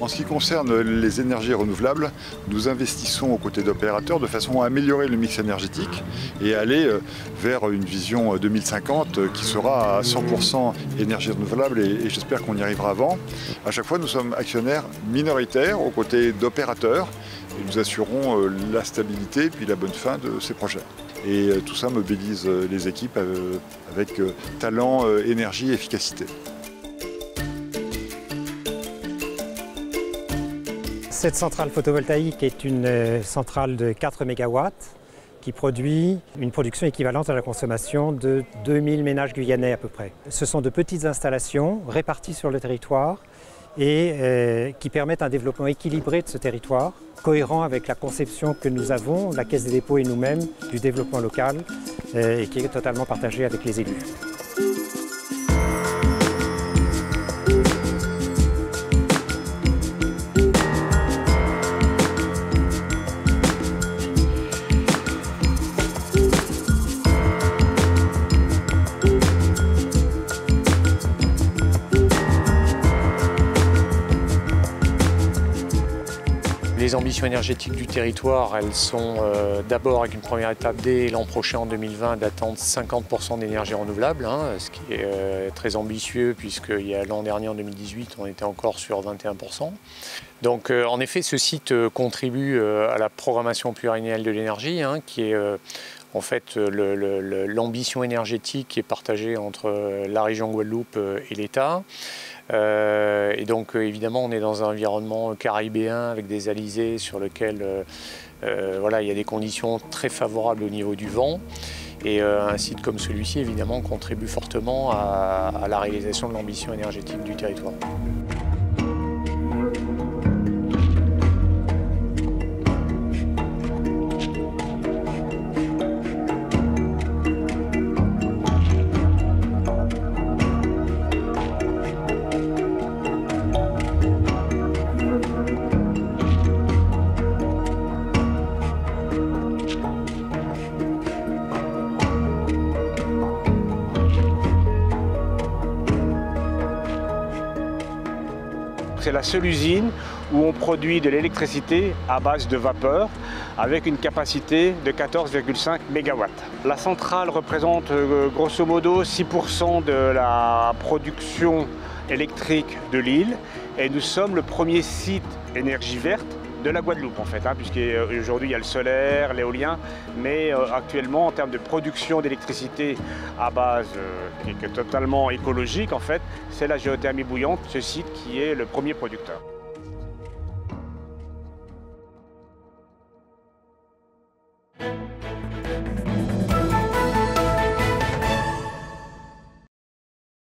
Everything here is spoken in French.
En ce qui concerne les énergies renouvelables, nous investissons aux côtés d'opérateurs de façon à améliorer le mix énergétique et aller vers une vision 2050 qui sera à 100% énergie renouvelable et j'espère qu'on y arrivera avant. À chaque fois, nous sommes actionnaires minoritaires aux côtés d'opérateurs et nous assurons la stabilité puis la bonne fin de ces projets. Et tout ça mobilise les équipes avec talent, énergie et efficacité. Cette centrale photovoltaïque est une centrale de 4 MW qui produit une production équivalente à la consommation de 2000 ménages guyanais à peu près. Ce sont de petites installations réparties sur le territoire et qui permettent un développement équilibré de ce territoire, cohérent avec la conception que nous avons, la Caisse des dépôts et nous-mêmes, du développement local et qui est totalement partagée avec les élus. Les ambitions énergétiques du territoire, elles sont d'abord avec une première étape dès l'an prochain, en 2020, d'attendre 50% d'énergie renouvelable, ce qui est très ambitieux puisque l'an dernier, en 2018, on était encore sur 21%. Donc en effet, ce site contribue à la programmation pluriannuelle de l'énergie, qui est en fait l'ambition énergétique qui est partagée entre la région Guadeloupe et l'État. Et donc évidemment on est dans un environnement caribéen avec des alizés sur lequel il y a des conditions très favorables au niveau du vent et un site comme celui-ci évidemment contribue fortement à la réalisation de l'ambition énergétique du territoire. C'est la seule usine où on produit de l'électricité à base de vapeur avec une capacité de 14,5 MW. La centrale représente grosso modo 6% de la production électrique de l'île et nous sommes le premier site énergie verte de la Guadeloupe en fait, puisqu'aujourd'hui il y a le solaire, l'éolien, mais actuellement en termes de production d'électricité à base qui est totalement écologique en fait, c'est la géothermie bouillante, ce site qui est le premier producteur.